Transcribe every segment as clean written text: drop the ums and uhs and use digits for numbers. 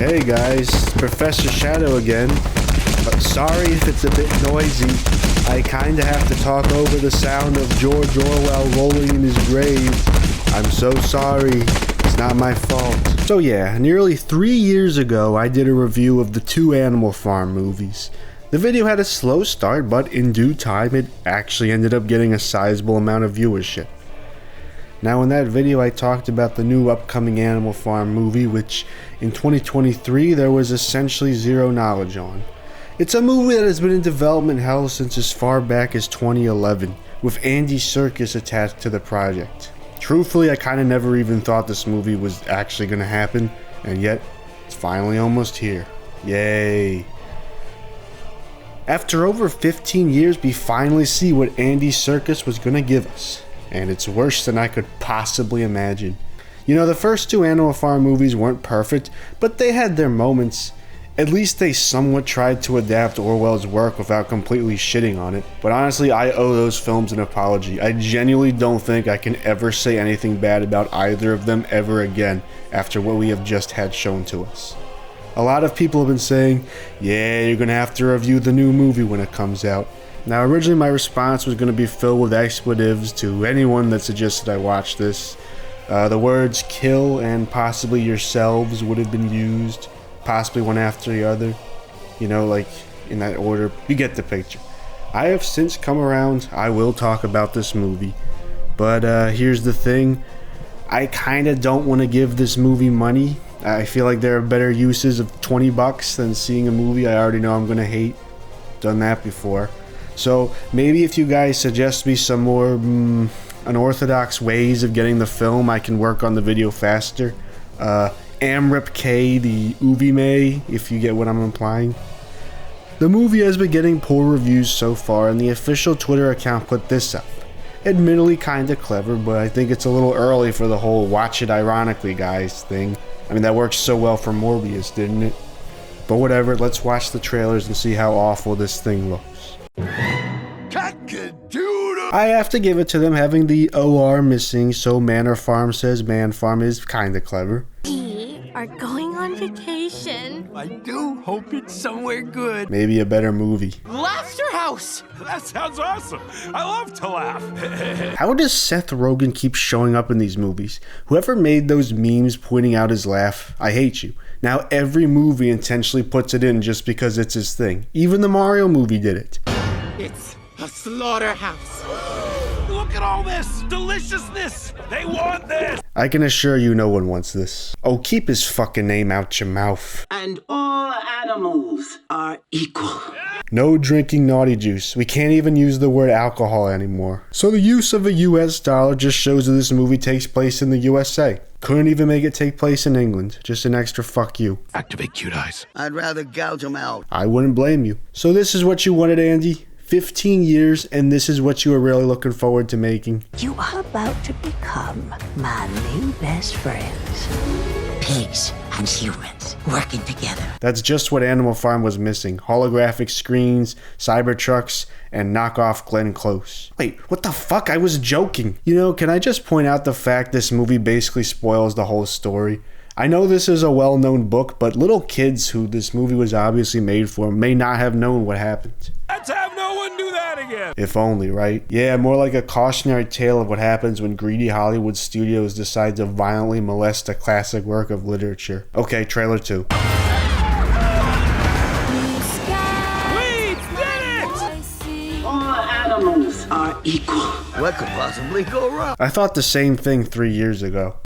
Hey guys, Professor Shadow again. Sorry if it's a bit noisy. I kinda have to talk over the sound of George Orwell rolling in his grave. I'm so sorry. It's not my fault. So yeah, nearly 3 years ago I did a review of the 2 Animal Farm movies. The video had a slow start, but in due time it actually ended up getting a sizable amount of viewership. Now in that video I talked about the new upcoming Animal Farm movie, which in 2023 there was essentially zero knowledge on. It's a movie that has been in development hell since as far back as 2011, with Andy Serkis attached to the project. Truthfully, I kinda never even thought this movie was actually gonna happen, and yet it's finally almost here. Yay. After over 15 years, we finally see what Andy Serkis was gonna give us. And it's worse than I could possibly imagine. You know, the first 2 Animal Farm movies weren't perfect, but they had their moments. At least they somewhat tried to adapt Orwell's work without completely shitting on it. But honestly, I owe those films an apology. I genuinely don't think I can ever say anything bad about either of them ever again after what we have just had shown to us. A lot of people have been saying, yeah, you're gonna have to review the new movie when it comes out. Now originally my response was going to be filled with expletives to anyone that suggested I watch this. The words kill and possibly yourselves would have been used, possibly one after the other. You know, like in that order. You get the picture. I have since come around. I will talk about this movie. But here's the thing. I kind of don't want to give this movie money. I feel like there are better uses of $20 than seeing a movie I already know I'm going to hate. Done that before. So maybe if you guys suggest me some more unorthodox ways of getting the film, I can work on the video faster. Amrip K, the Uvime, if you get what I'm implying. The movie has been getting poor reviews so far, and the official Twitter account put this up. Admittedly kinda clever, but I think it's a little early for the whole watch it ironically guys thing. I mean, that worked so well for Morbius, didn't it? But whatever, let's watch the trailers and see how awful this thing looks. I have to give it to them having the OR missing, so Manor Farm says Man Farm is kinda clever. We are going on vacation. I do hope it's somewhere good. Maybe a better movie. Laughter House! That sounds awesome. I love to laugh. How does Seth Rogen keep showing up in these movies? Whoever made those memes pointing out his laugh, I hate you. Now every movie intentionally puts it in just because it's his thing. Even the Mario movie did it. It's a slaughterhouse. Look at all this deliciousness. They want this. I can assure you no one wants this. Oh, keep his fucking name out your mouth. And all animals are equal. No drinking naughty juice. We can't even use the word alcohol anymore. So the use of a US dollar just shows that this movie takes place in the USA. Couldn't even make it take place in England. Just an extra fuck you. Activate cute eyes. I'd rather gouge them out. I wouldn't blame you. So this is what you wanted, Andy? 15 years, and this is what you were really looking forward to making. You are about to become my new best friends. Pigs and humans working together. That's just what Animal Farm was missing. Holographic screens, Cybertrucks, and knockoff Glenn Close. Wait, what the fuck? I was joking. You know, can I just point out the fact this movie basically spoils the whole story? I know this is a well-known book, but little kids who this movie was obviously made for may not have known what happened. Let's have no one do that again. If only, right? Yeah, more like a cautionary tale of what happens when greedy Hollywood studios decide to violently molest a classic work of literature. Okay, trailer 2. We did it! All animals are equal. What could possibly go wrong? I thought the same thing 3 years ago.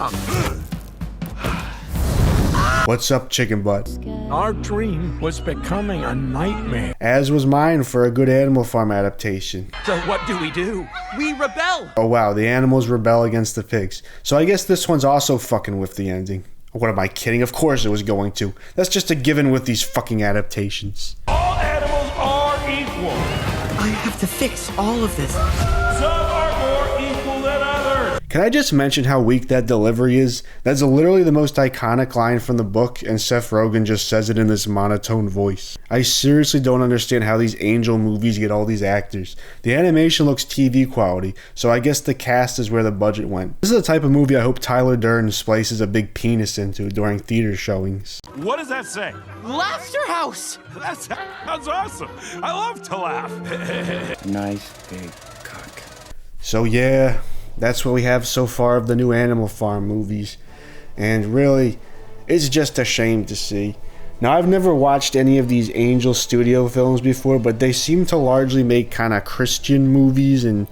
What's up, chicken butt? Our dream was becoming a nightmare. As was mine for a good Animal Farm adaptation. So what do? We rebel! Oh wow, the animals rebel against the pigs. So I guess this one's also fucking with the ending. What am I kidding? Of course it was going to. That's just a given with these fucking adaptations. All animals are equal. I have to fix all of this. Some are more equal than others. Can I just mention how weak that delivery is? That's literally the most iconic line from the book, and Seth Rogen just says it in this monotone voice. I seriously don't understand how these Angel movies get all these actors. The animation looks TV quality, so I guess the cast is where the budget went. This is the type of movie I hope Tyler Durden splices a big penis into during theater showings. What does that say? Laughter House! That sounds awesome. I love to laugh. Nice big cock. So yeah, that's what we have so far of the new Animal Farm movies. And really, it's just a shame to see. Now, I've never watched any of these Angel Studio films before, but they seem to largely make kind of Christian movies. And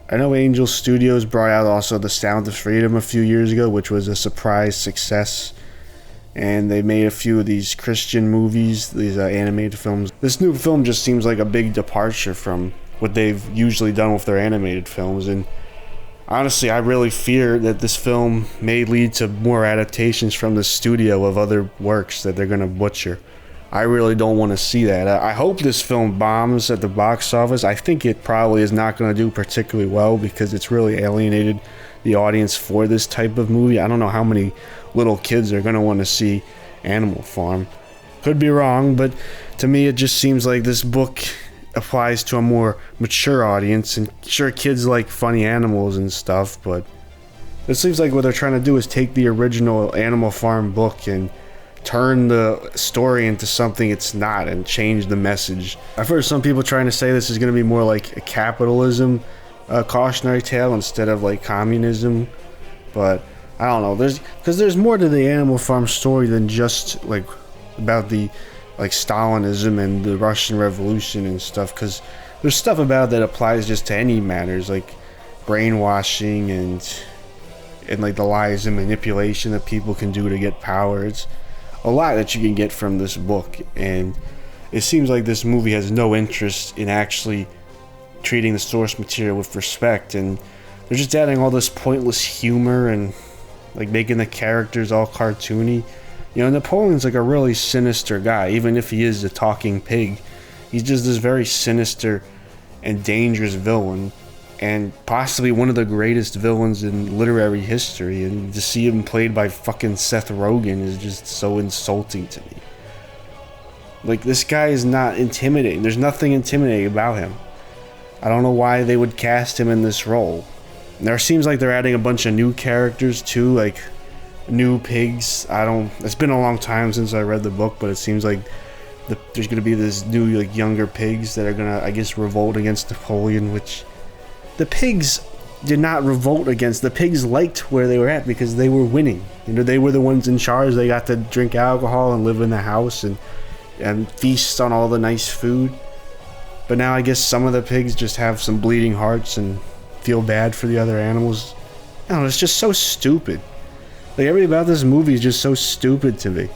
I know Angel Studios brought out also The Sound of Freedom a few years ago, which was a surprise success. And they made a few of these Christian movies, these animated films. This new film just seems like a big departure from what they've usually done with their animated films. And honestly, I really fear that this film may lead to more adaptations from the studio of other works that they're going to butcher. I really don't want to see that. I hope this film bombs at the box office. I think it probably is not going to do particularly well because it's really alienated the audience for this type of movie. I don't know how many little kids are going to want to see Animal Farm. Could be wrong, but to me it just seems like this book applies to a more mature audience, and sure, kids like funny animals and stuff, but it seems like what they're trying to do is take the original Animal Farm book and turn the story into something it's not and change the message. I've heard some people trying to say this is going to be more like a capitalism cautionary tale instead of like communism, but I don't know. There's more to the Animal Farm story than just like about the like Stalinism and the Russian Revolution and stuff, because there's stuff about it that applies just to any matters like brainwashing and like the lies and manipulation that people can do to get power. It's a lot that you can get from this book, and it seems like this movie has no interest in actually treating the source material with respect, and they're just adding all this pointless humor and like making the characters all cartoony. You know, Napoleon's like a really sinister guy, even if he is a talking pig. He's just this very sinister and dangerous villain, and possibly one of the greatest villains in literary history, and to see him played by fucking Seth Rogen is just so insulting to me. Like, this guy is not intimidating. There's nothing intimidating about him. I don't know why they would cast him in this role. And there seems like they're adding a bunch of new characters too, like new pigs. It's been a long time since I read the book, but it seems like there's gonna be this new like younger pigs that are gonna, I guess, revolt against Napoleon, which the pigs did not revolt against. The pigs liked where they were at because they were winning. You know, they were the ones in charge. They got to drink alcohol and live in the house and feast on all the nice food. But now I guess some of the pigs just have some bleeding hearts and feel bad for the other animals. I don't know, it's just so stupid. Like, everything about this movie is just so stupid to me.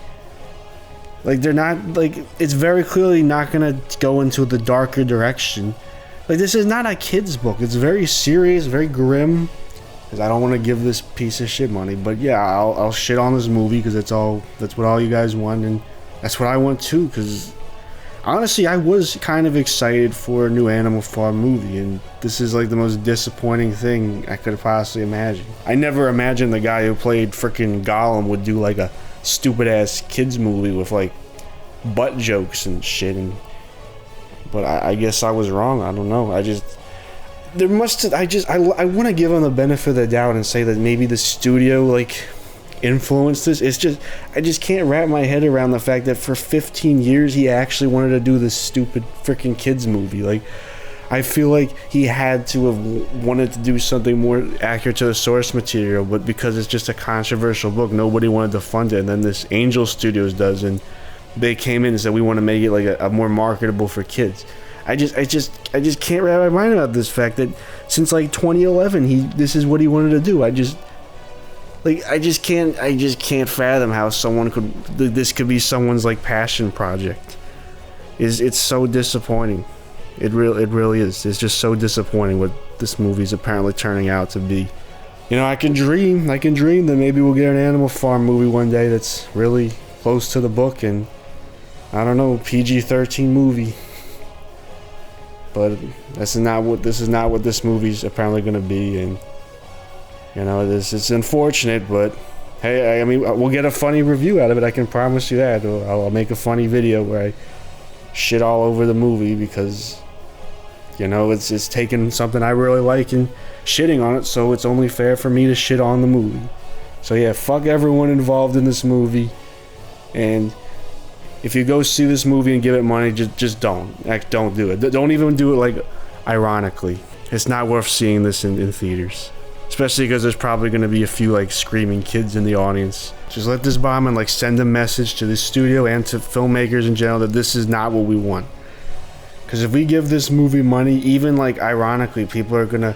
Like, they're not, like, it's very clearly not gonna go into the darker direction. Like, this is not a kid's book. It's very serious, very grim. Because I don't want to give this piece of shit money. But yeah, I'll shit on this movie because that's what all you guys want. And that's what I want too, because honestly, I was kind of excited for a new Animal Farm movie, and this is like the most disappointing thing I could possibly imagine. I never imagined the guy who played frickin' Gollum would do like a stupid ass kids movie with like butt jokes and shit. But I guess I was wrong. I don't know. I want to give him the benefit of the doubt and say that maybe the studio like influenced this. I just can't wrap my head around the fact that for 15 years he actually wanted to do this stupid freaking kids movie. Like, I feel like he had to have wanted to do something more accurate to the source material, but because it's just a controversial book, nobody wanted to fund it. And then this Angel Studios does, and they came in and said, we want to make it like a more marketable for kids. I just can't wrap my mind about this fact that since like 2011 this is what he wanted to do. I just can't fathom how this could be someone's like passion project. It's so disappointing. It really is. It's just so disappointing what this movie's apparently turning out to be. You know, I can dream that maybe we'll get an Animal Farm movie one day that's really close to the book, and I don't know, PG-13 movie. But this is not what this movie's apparently going to be, and You know, it's unfortunate, but hey, I mean, we'll get a funny review out of it. I can promise you that. I'll make a funny video where I shit all over the movie because, you know, it's taking something I really like and shitting on it, so it's only fair for me to shit on the movie. So yeah, fuck everyone involved in this movie. And if you go see this movie and give it money, just don't do it. Don't even do it like ironically. It's not worth seeing this in theaters, especially because there's probably going to be a few like screaming kids in the audience. Just let this bomb and like send a message to the studio and to filmmakers in general that this is not what we want. Because if we give this movie money, even like ironically, people are gonna,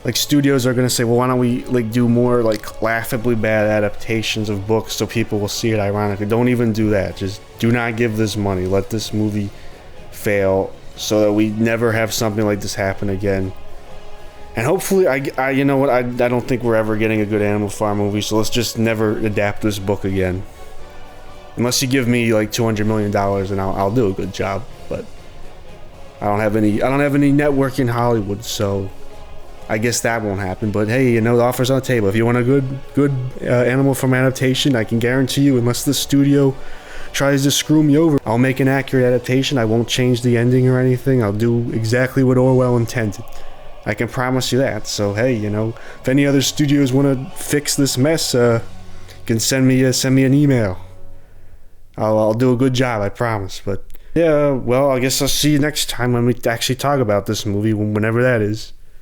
like, studios are gonna say, well, why don't we like do more like laughably bad adaptations of books so people will see it ironically. Don't even do that. Just do not give this money. Let this movie fail so that we never have something like this happen again. And hopefully, I you know what, I don't think we're ever getting a good Animal Farm movie, so let's just never adapt this book again. Unless you give me like $200 million and I'll do a good job, but I don't have any network in Hollywood, so I guess that won't happen. But hey, you know, the offer's on the table. If you want a good Animal Farm adaptation, I can guarantee you, unless the studio tries to screw me over, I'll make an accurate adaptation. I won't change the ending or anything. I'll do exactly what Orwell intended. I can promise you that. So hey, you know, if any other studios want to fix this mess, you can send me an email. I'll do a good job, I promise. But yeah, well, I guess I'll see you next time when we actually talk about this movie, whenever that is.